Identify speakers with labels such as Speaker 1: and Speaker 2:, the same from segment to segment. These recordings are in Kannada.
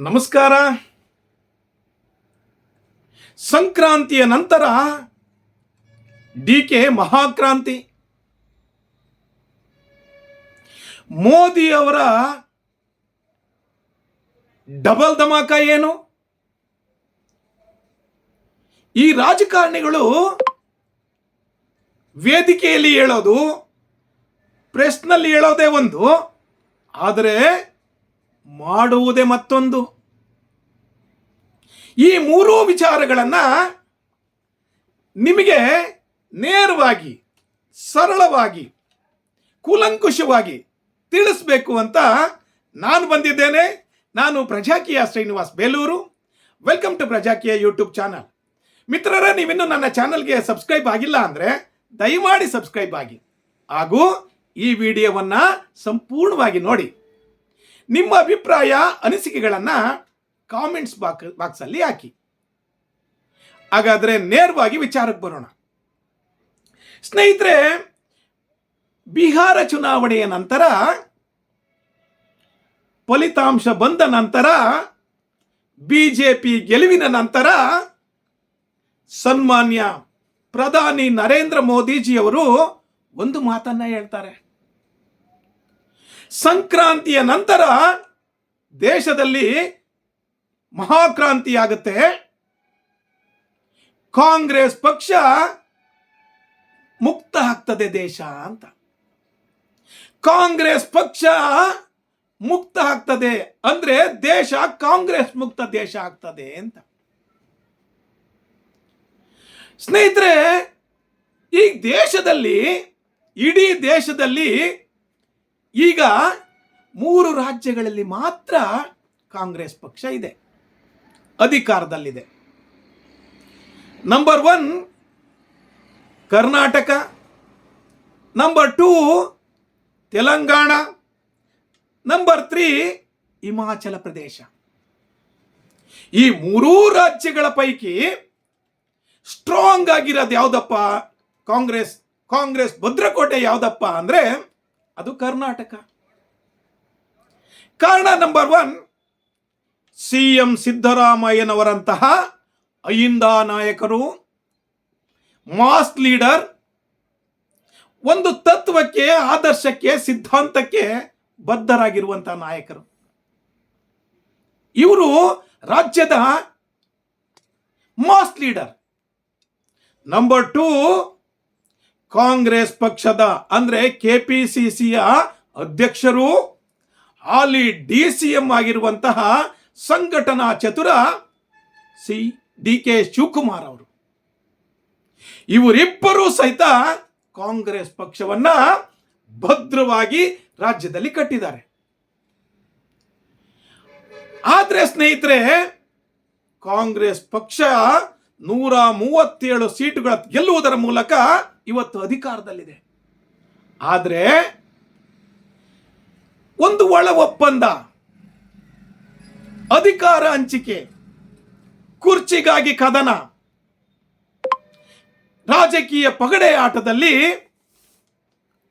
Speaker 1: ನಮಸ್ಕಾರ. ಸಂಕ್ರಾಂತಿಯ ನಂತರ ಡಿಕೆ ಮಹಾಕ್ರಾಂತಿ. ಮೋದಿಯವರ ಡಬಲ್ ಧಮಾಕ ಏನು? ಈ ರಾಜಕಾರಣಿಗಳು ವೇದಿಕೆಯಲ್ಲಿ ಹೇಳೋದು, ಪ್ರೆಸ್ನಲ್ಲಿ ಹೇಳೋದೇ ಒಂದು, ಆದರೆ ಮಾಡುವುದೇ ಮತ್ತೊಂದು. ಈ ಮೂರೂ ವಿಚಾರಗಳನ್ನು ನಿಮಗೆ ನೇರವಾಗಿ, ಸರಳವಾಗಿ, ಕೂಲಂಕುಷವಾಗಿ ತಿಳಿಸಬೇಕು ಅಂತ ನಾನು ಬಂದಿದ್ದೇನೆ. ನಾನು Prajakiya Srinivas Belur. Welcome to Prajakiya YouTube channel. ಮಿತ್ರರೇ, ನೀವಿನ್ನೂ ನನ್ನ ಚಾನಲ್ಗೆ ಸಬ್ಸ್ಕ್ರೈಬ್ ಆಗಿಲ್ಲ ಅಂದರೆ ದಯಮಾಡಿ ಸಬ್ಸ್ಕ್ರೈಬ್ ಆಗಿ, ಹಾಗೂ ಈ ವಿಡಿಯೋವನ್ನು ಸಂಪೂರ್ಣವಾಗಿ ನೋಡಿ. ನಿಮ್ಮ ಅಭಿಪ್ರಾಯ, ಅನಿಸಿಕೆಗಳನ್ನು ಕಾಮೆಂಟ್ಸ್ ಬಾಕ್ಸಲ್ಲಿ ಹಾಕಿ. ಹಾಗಾದರೆ ನೇರವಾಗಿ ವಿಚಾರಕ್ಕೆ ಬರೋಣ. ಸ್ನೇಹಿತರೆ, ಬಿಹಾರ ಚುನಾವಣೆಯ ನಂತರ, ಫಲಿತಾಂಶ ಬಂದ ನಂತರ, ಬಿಜೆಪಿ ಗೆಲುವಿನ ನಂತರ ಸನ್ಮಾನ್ಯ ಪ್ರಧಾನಿ ನರೇಂದ್ರ ಮೋದಿಜಿಯವರು ಒಂದು ಮಾತನ್ನ ಹೇಳ್ತಾರೆ. ಸಂಕ್ರಾಂತಿಯ ನಂತರ ದೇಶದಲ್ಲಿ ಮಹಾಕ್ರಾಂತಿಯಾಗುತ್ತೆ, ಕಾಂಗ್ರೆಸ್ ಪಕ್ಷ ಮುಕ್ತ ಆಗ್ತದೆ ದೇಶ ಅಂತ. ಕಾಂಗ್ರೆಸ್ ಪಕ್ಷ ಮುಕ್ತ ಆಗ್ತದೆ ಅಂದ್ರೆ ದೇಶ ಕಾಂಗ್ರೆಸ್ ಮುಕ್ತ ದೇಶ ಆಗ್ತದೆ ಅಂತ. ಸ್ನೇಹಿತರೆ, ಈ ದೇಶದಲ್ಲಿ, ಇಡೀ ದೇಶದಲ್ಲಿ ಈಗ 3 ರಾಜ್ಯಗಳಲ್ಲಿ ಮಾತ್ರ ಕಾಂಗ್ರೆಸ್ ಪಕ್ಷ ಇದೆ, ಅಧಿಕಾರದಲ್ಲಿದೆ. Number 1 Karnataka, number 2 Telangana, number 3 Himachal Pradesh. ಈ 3 ರಾಜ್ಯಗಳ ಪೈಕಿ ಸ್ಟ್ರಾಂಗ್ ಆಗಿರೋದು ಯಾವುದಪ್ಪ? ಕಾಂಗ್ರೆಸ್ ಭದ್ರಕೋಟೆ ಯಾವುದಪ್ಪ ಅಂದ್ರೆ ಅದು ಕರ್ನಾಟಕ. ಕಾರಣ ನಂಬರ್ 1, ಸಿಎಂ ಸಿದ್ದರಾಮಯ್ಯನವರಂತಹ ಅಹಿಂದ ನಾಯಕರು, ಮಾಸ್ ಲೀಡರ್, ಒಂದು ತತ್ವಕ್ಕೆ, ಆದರ್ಶಕ್ಕೆ, ಸಿದ್ಧಾಂತಕ್ಕೆ ಬದ್ಧರಾಗಿರುವಂತಹ ನಾಯಕರು. ಇವರು ರಾಜ್ಯದ ಮಾಸ್ ಲೀಡರ್. ನಂಬರ್ 2, ಕಾಂಗ್ರೆಸ್ ಪಕ್ಷದ ಅಂದ್ರೆ ಕೆಪಿಸಿಸಿಯ ಅಧ್ಯಕ್ಷರು, ಹಾಲಿ ಡಿಸಿಎಂ ಆಗಿರುವಂತಹ ಸಂಘಟನಾ ಚತುರ ಡಿಕೆ ಶಿವಕುಮಾರ್ ಅವರು. ಇವರಿಬ್ಬರೂ ಸಹಿತ ಕಾಂಗ್ರೆಸ್ ಪಕ್ಷವನ್ನ ಭದ್ರವಾಗಿ ರಾಜ್ಯದಲ್ಲಿ ಕಟ್ಟಿದ್ದಾರೆ. ಆದ್ರೆ ಸ್ನೇಹಿತರೆ, ಕಾಂಗ್ರೆಸ್ ಪಕ್ಷ 137 ಸೀಟುಗಳ ಗೆಲ್ಲುವುದರ ಮೂಲಕ ಇವತ್ತು ಅಧಿಕಾರದಲ್ಲಿದೆ. ಆದರೆ ಒಂದು ಒಳ ಒಪ್ಪಂದ, ಅಧಿಕಾರ ಹಂಚಿಕೆ, ಕುರ್ಚಿಗಾಗಿ ಕದನ, ರಾಜಕೀಯ ಪಗಡೆ ಆಟದಲ್ಲಿ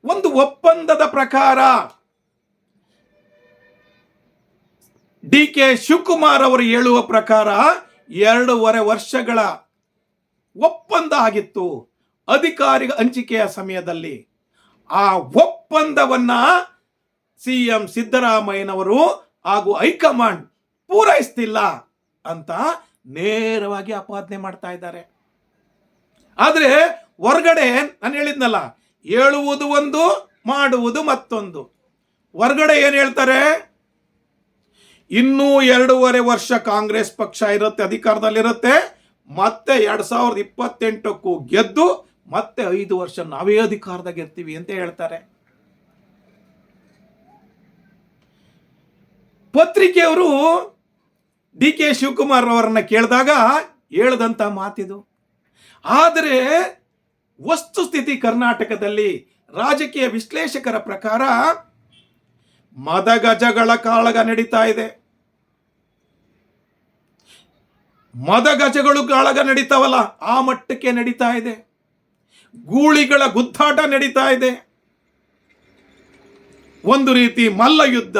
Speaker 1: ಒಂದು ಒಪ್ಪಂದದ ಪ್ರಕಾರ ಡಿಕೆ ಶಿವಕುಮಾರ್ ಅವರು ಹೇಳುವ ಪ್ರಕಾರ 2.5 ವರ್ಷಗಳ ಒಪ್ಪಂದ ಆಗಿತ್ತು ಅಧಿಕಾರಿ ಹಂಚಿಕೆಯ ಸಮಯದಲ್ಲಿ. ಆ ಒಪ್ಪಂದವನ್ನ ಸಿಎಂ ಸಿದ್ದರಾಮಯ್ಯನವರು ಹಾಗೂ ಹೈಕಮಾಂಡ್ ಪೂರೈಸ್ತಿಲ್ಲ ಅಂತ ನೇರವಾಗಿ ಆಪಾದನೆ ಮಾಡ್ತಾ ಇದ್ದಾರೆ. ಆದ್ರೆ ಹೊರಗಡೆ ನಾನು ಹೇಳಿದ್ನಲ್ಲ, ಹೇಳುವುದು ಒಂದು, ಮಾಡುವುದು ಮತ್ತೊಂದು. ಹೊರಗಡೆ ಏನ್ ಹೇಳ್ತಾರೆ? ಇನ್ನೂ 2.5 ವರ್ಷ ಕಾಂಗ್ರೆಸ್ ಪಕ್ಷ ಇರುತ್ತೆ, ಅಧಿಕಾರದಲ್ಲಿರುತ್ತೆ, ಮತ್ತೆ 2028ಕ್ಕೂ ಗೆದ್ದು ಮತ್ತೆ 5 ವರ್ಷ ನಾವೇ ಅಧಿಕಾರದಾಗ ಇರ್ತೀವಿ ಅಂತ ಹೇಳ್ತಾರೆ. ಪತ್ರಿಕೆಯವರು ಡಿಕೆ ಶಿವಕುಮಾರ್ ಅವರನ್ನ ಕೇಳಿದಾಗ ಹೇಳದಂತ ಮಾತಿದು. ಆದರೆ ವಸ್ತುಸ್ಥಿತಿ ಕರ್ನಾಟಕದಲ್ಲಿ ರಾಜಕೀಯ ವಿಶ್ಲೇಷಕರ ಪ್ರಕಾರ ಮದಗಜಗಳ ಕಾಳಗ ನಡೀತಾ ಇದೆ. ಮದಗಜಗಳು ಕಾಳಗ ನಡೀತಾವಲ್ಲ, ಆ ಮಟ್ಟಕ್ಕೆ ನಡೀತಾ ಇದೆ. ಗೂಳಿಗಳ ಗುದ್ದಾಟ ನಡೀತಾ ಇದೆ. ಒಂದು ರೀತಿ ಮಲ್ಲ ಯುದ್ಧ,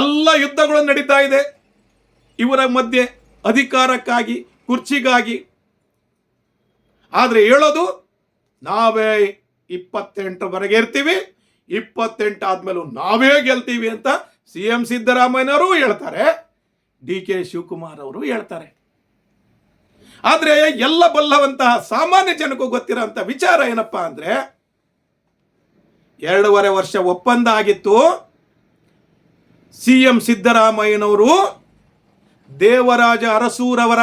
Speaker 1: ಎಲ್ಲ ಯುದ್ಧಗಳು ನಡೀತಾ ಇದೆ. ಇವರ ಮಧ್ಯೆ ಅಧಿಕಾರಕ್ಕಾಗಿ, ಕುರ್ಚಿಗಾಗಿ. ಆದರೆ ಹೇಳೋದು ನಾವೇ 28ವರೆಗೆ ಇರ್ತೀವಿ, 28 ಆದ್ಮೇಲೂ ನಾವೇ ಗೆಲ್ತೀವಿ ಅಂತ CM ಸಿದ್ದರಾಮಯ್ಯನವರು ಹೇಳ್ತಾರೆ, DK ಶಿವಕುಮಾರ್ ಅವರು ಹೇಳ್ತಾರೆ. ಆದರೆ ಎಲ್ಲ ಬಲ್ಲವಂತಹ ಸಾಮಾನ್ಯ ಜನಕ್ಕೂ ಗೊತ್ತಿರೋಂಥ ವಿಚಾರ ಏನಪ್ಪಾ ಅಂದ್ರೆ 2.5 ವರ್ಷ ಒಪ್ಪಂದ ಆಗಿತ್ತು. CM ಸಿದ್ದರಾಮಯ್ಯನವರು ದೇವರಾಜ ಅರಸೂರವರ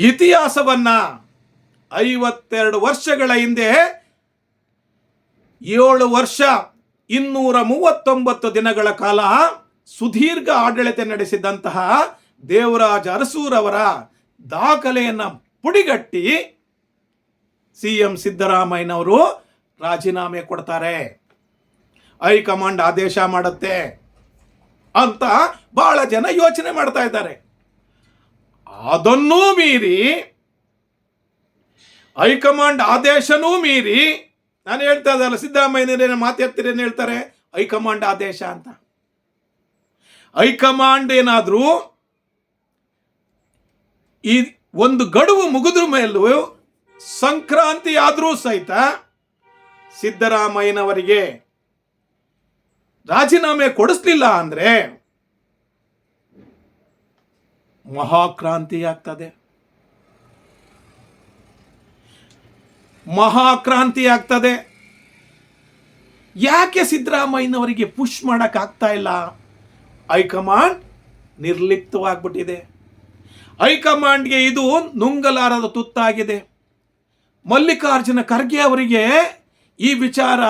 Speaker 1: ಇತಿಹಾಸವನ್ನ 52 ವರ್ಷಗಳ ಹಿಂದೆ 7 ವರ್ಷ 239 ದಿನಗಳ ಕಾಲ ಸುದೀರ್ಘ ಆಡಳಿತ ನಡೆಸಿದಂತಹ ದೇವರಾಜ ಅರಸೂರವರ ದಾಖಲೆಯನ್ನ ಪುಡಿಗಟ್ಟಿ CM ಸಿದ್ದರಾಮಯ್ಯನವರು ರಾಜೀನಾಮೆ ಕೊಡ್ತಾರೆ. ಹೈಕಮಾಂಡ್ ಆದೇಶ ಮಾಡುತ್ತೆ ಅಂತ ಬಹಳ ಜನ ಯೋಚನೆ ಮಾಡ್ತಾ ಇದ್ದಾರೆ. ಅದನ್ನೂ ಮೀರಿ, ಹೈಕಮಾಂಡ್ ಆದೇಶನೂ ಮೀರಿ, ನಾನು ಹೇಳ್ತಾ ಇದ್ದಲ್ಲ, ಸಿದ್ದರಾಮಯ್ಯನ ಮಾತಾಡ್ತೀರೇನು ಹೇಳ್ತಾರೆ, ಹೈಕಮಾಂಡ್ ಆದೇಶ ಅಂತ. ಹೈಕಮಾಂಡ್ ಏನಾದ್ರೂ ಈ ಒಂದು ಗಡುವು ಮುಗಿದ್ರ ಮೇಲೂ ಸಂಕ್ರಾಂತಿ ಆದರೂ ಸಹಿತ ಸಿದ್ದರಾಮಯ್ಯನವರಿಗೆ ರಾಜೀನಾಮೆ ಕೊಡಿಸ್ಲಿಲ್ಲ ಅಂದ್ರೆ ಮಹಾಕ್ರಾಂತಿ ಆಗ್ತದೆ. ಮಹಾಕ್ರಾಂತಿ ಆಗ್ತದೆ. ಯಾಕೆ ಸಿದ್ದರಾಮಯ್ಯನವರಿಗೆ ಪುಷ್ ಮಾಡಕ್ ಆಗ್ತಾ ಇಲ್ಲ? ಹೈಕಮಾಂಡ್ ನಿರ್ಲಿಪ್ತವಾಗ್ಬಿಟ್ಟಿದೆ. ಹೈಕಮಾಂಡ್ಗೆ ಇದು ನುಂಗಲಾರದ ತುತ್ತಾಗಿದೆ. ಮಲ್ಲಿಕಾರ್ಜುನ ಖರ್ಗೆ ಅವರಿಗೆ ಈ ವಿಚಾರ,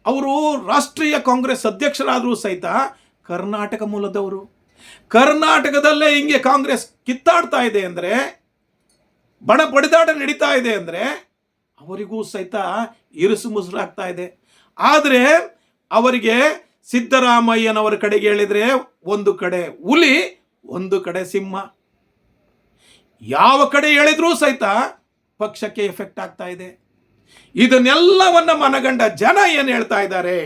Speaker 1: ಅವರು ರಾಷ್ಟ್ರೀಯ ಕಾಂಗ್ರೆಸ್ ಅಧ್ಯಕ್ಷರಾದರೂ ಸಹಿತ ಕರ್ನಾಟಕ ಮೂಲದವರು. ಕರ್ನಾಟಕದಲ್ಲೇ ಹಿಂಗೆ ಕಾಂಗ್ರೆಸ್ ಕಿತ್ತಾಡ್ತಾ ಇದೆ ಅಂದರೆ, ಬಣ ಪಡೆದಾಟ ನಡೀತಾ ಇದೆ ಅಂದರೆ ಅವರಿಗೂ ಸಹಿತ ಇರುಸು ಮುಸುರಾಗ್ತಾ ಇದೆ. ಆದರೆ ಅವರಿಗೆ ಸಿದ್ದರಾಮಯ್ಯನವರ ಕಡೆಗೆ ಹೇಳಿದ್ರೆ ಒಂದು ಕಡೆ ಹುಲಿ, ಒಂದು ಕಡೆ ಸಿಂಹ. ಯಾವ ಕಡೆ ಹೇಳಿದ್ರೂ ಸಹಿತ ಪಕ್ಷಕ್ಕೆ ಎಫೆಕ್ಟ್ ಆಗ್ತಾ ಇದೆ. ಇದನ್ನೆಲ್ಲವನ್ನ ಮನಗಂಡ ಜನ ಏನ್ ಹೇಳ್ತಾ ಇದ್ದಾರೆ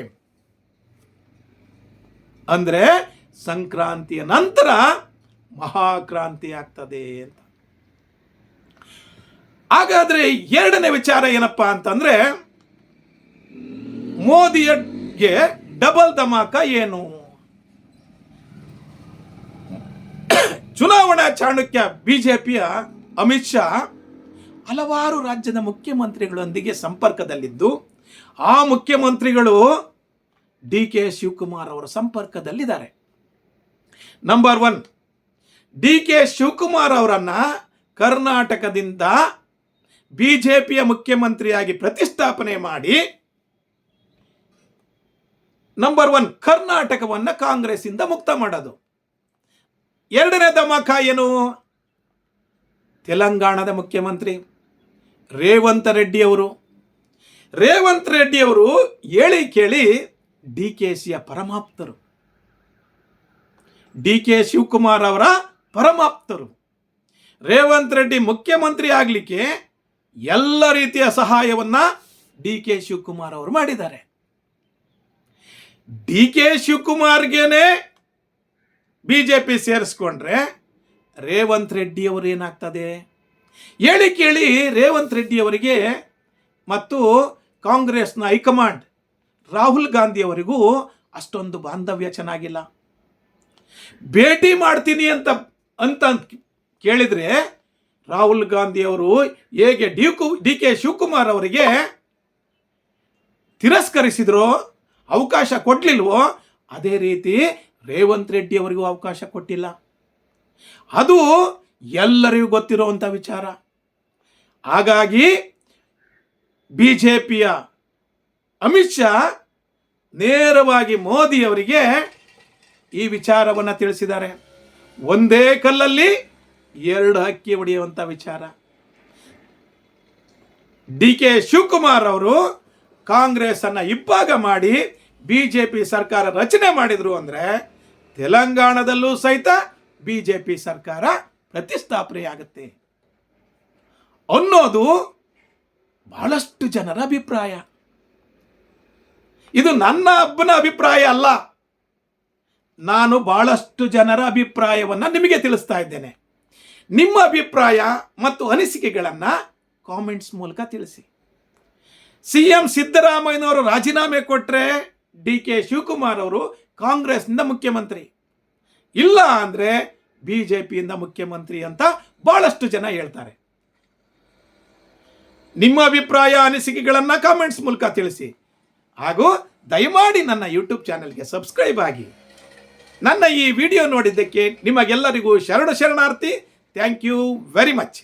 Speaker 1: ಅಂದ್ರೆ ಸಂಕ್ರಾಂತಿಯ ನಂತರ ಮಹಾಕ್ರಾಂತಿ ಆಗ್ತದೆ ಅಂತ. ಹಾಗಾದ್ರೆ ಎರಡನೇ ವಿಚಾರ ಏನಪ್ಪಾ ಅಂತಂದ್ರೆ, ಮೋದಿಗೆ ಡಬಲ್ ಧಮಾಕ ಏನು? ಚುನಾವಣಾ ಚಾಣಕ್ಯ ಬಿಜೆಪಿಯ ಅಮಿತ್ ಶಾ ಹಲವಾರು ರಾಜ್ಯದ ಮುಖ್ಯಮಂತ್ರಿಗಳೊಂದಿಗೆ ಸಂಪರ್ಕದಲ್ಲಿದ್ದು, ಆ ಮುಖ್ಯಮಂತ್ರಿಗಳು DK ಶಿವಕುಮಾರ್ ಅವರ ಸಂಪರ್ಕದಲ್ಲಿದ್ದಾರೆ. ನಂಬರ್ 1, DK ಶಿವಕುಮಾರ್ ಅವರನ್ನ ಕರ್ನಾಟಕದಿಂದ ಬಿಜೆಪಿಯ ಮುಖ್ಯಮಂತ್ರಿಯಾಗಿ ಪ್ರತಿಷ್ಠಾಪನೆ ಮಾಡಿ, ನಂಬರ್ 1 ಕರ್ನಾಟಕವನ್ನ ಕಾಂಗ್ರೆಸ್ ಇಂದ ಮುಕ್ತ ಮಾಡೋದು. ಎರಡನೇ ಧಮಾಕ ಏನು? ತೆಲಂಗಾಣದ ಮುಖ್ಯಮಂತ್ರಿ ರೇವಂತ್ ರೆಡ್ಡಿ ಅವರು ಹೇಳಿ ಕೇಳಿ DKಶಿಯ ಪರಮಾಪ್ತರು, DK ಶಿವಕುಮಾರ್ ಅವರ ಪರಮಾಪ್ತರು. ರೇವಂತ್ ರೆಡ್ಡಿ ಮುಖ್ಯಮಂತ್ರಿ ಆಗ್ಲಿಕ್ಕೆ ಎಲ್ಲ ರೀತಿಯ ಸಹಾಯವನ್ನ DK ಶಿವಕುಮಾರ್ ಅವರು ಮಾಡಿದ್ದಾರೆ. DK ಶಿವಕುಮಾರ್ಗೆನೆ ಬಿಜೆಪಿ ಸೇರಿಸ್ಕೊಂಡ್ರೆ ರೇವಂತ್ ರೆಡ್ಡಿ ಅವರು ಏನಾಗ್ತದೆ? ಹೇಳಿ ಕೇಳಿ ರೇವಂತ್ ರೆಡ್ಡಿ ಅವರಿಗೆ ಮತ್ತು ಕಾಂಗ್ರೆಸ್ನ ಹೈಕಮಾಂಡ್ ರಾಹುಲ್ ಗಾಂಧಿ ಅವರಿಗೂ ಅಷ್ಟೊಂದು ಬಾಂಧವ್ಯ ಚೆನ್ನಾಗಿಲ್ಲ. ಭೇಟಿ ಮಾಡ್ತೀನಿ ಅಂತ ಕೇಳಿದ್ರೆ ರಾಹುಲ್ ಗಾಂಧಿ ಅವರು ಹೇಗೆ DK ಶಿವಕುಮಾರ್ ಅವರಿಗೆ ತಿರಸ್ಕರಿಸಿದ್ರೋ, ಅವಕಾಶ ಕೊಡ್ಲಿಲ್ವೋ, ಅದೇ ರೀತಿ ರೇವಂತ್ ರೆಡ್ಡಿ ಅವರಿಗೂ ಅವಕಾಶ ಕೊಟ್ಟಿಲ್ಲ. ಅದು ಎಲ್ಲರಿಗೂ ಗೊತ್ತಿರುವಂಥ ವಿಚಾರ. ಹಾಗಾಗಿ ಬಿಜೆಪಿಯ ಅಮಿತ್ ಶಾ ನೇರವಾಗಿ ಮೋದಿ ಅವರಿಗೆ ಈ ವಿಚಾರವನ್ನು ತಿಳಿಸಿದ್ದಾರೆ. ಒಂದೇ ಕಲ್ಲಲ್ಲಿ ಎರಡು ಹಕ್ಕಿ ಹೊಡೆಯುವಂಥ ವಿಚಾರ. DK ಶಿವಕುಮಾರ್ ಅವರು ಕಾಂಗ್ರೆಸ್ ಅನ್ನ ಇಬ್ಬಾಗ ಮಾಡಿ ಬಿಜೆಪಿ ಸರ್ಕಾರ ರಚನೆ ಮಾಡಿದ್ರು ಅಂದ್ರೆ ತೆಲಂಗಾಣದಲ್ಲೂ ಸಹಿತ ಬಿಜೆಪಿ ಸರ್ಕಾರ ಪ್ರತಿಷ್ಠಾಪನೆಯಾಗುತ್ತೆ ಅನ್ನೋದು ಬಹಳಷ್ಟು ಜನರ ಅಭಿಪ್ರಾಯ. ಇದು ನನ್ನ ಒಬ್ಬನ ಅಭಿಪ್ರಾಯ ಅಲ್ಲ. ನಾನು ಬಹಳಷ್ಟು ಜನರ ಅಭಿಪ್ರಾಯವನ್ನು ನಿಮಗೆ ತಿಳಿಸ್ತಾ ಇದ್ದೇನೆ. ನಿಮ್ಮ ಅಭಿಪ್ರಾಯ ಮತ್ತು ಅನಿಸಿಕೆಗಳನ್ನು ಕಾಮೆಂಟ್ಸ್ ಮೂಲಕ ತಿಳಿಸಿ. CM ಸಿದ್ದರಾಮಯ್ಯನವರು ರಾಜೀನಾಮೆ ಕೊಟ್ಟರೆ DK ಶಿವಕುಮಾರ್ ಅವರು ಕಾಂಗ್ರೆಸ್ನಿಂದ ಮುಖ್ಯಮಂತ್ರಿ, ಇಲ್ಲ ಅಂದರೆ BJPಯಿಂದ ಮುಖ್ಯಮಂತ್ರಿ ಅಂತ ಬಹಳಷ್ಟು ಜನ ಹೇಳ್ತಾರೆ. ನಿಮ್ಮ ಅಭಿಪ್ರಾಯ ಅನಿಸಿಕೆಗಳನ್ನು ಕಾಮೆಂಟ್ಸ್ ಮೂಲಕ ತಿಳಿಸಿ. ಹಾಗೂ ದಯಮಾಡಿ ನನ್ನ ಯೂಟ್ಯೂಬ್ ಚಾನೆಲ್ಗೆ ಸಬ್ಸ್ಕ್ರೈಬ್ ಆಗಿ. ನನ್ನ ಈ ವಿಡಿಯೋ ನೋಡಿದ್ದಕ್ಕೆ ನಿಮಗೆಲ್ಲರಿಗೂ ಶರಣಾರ್ಥಿ. Thank you very much.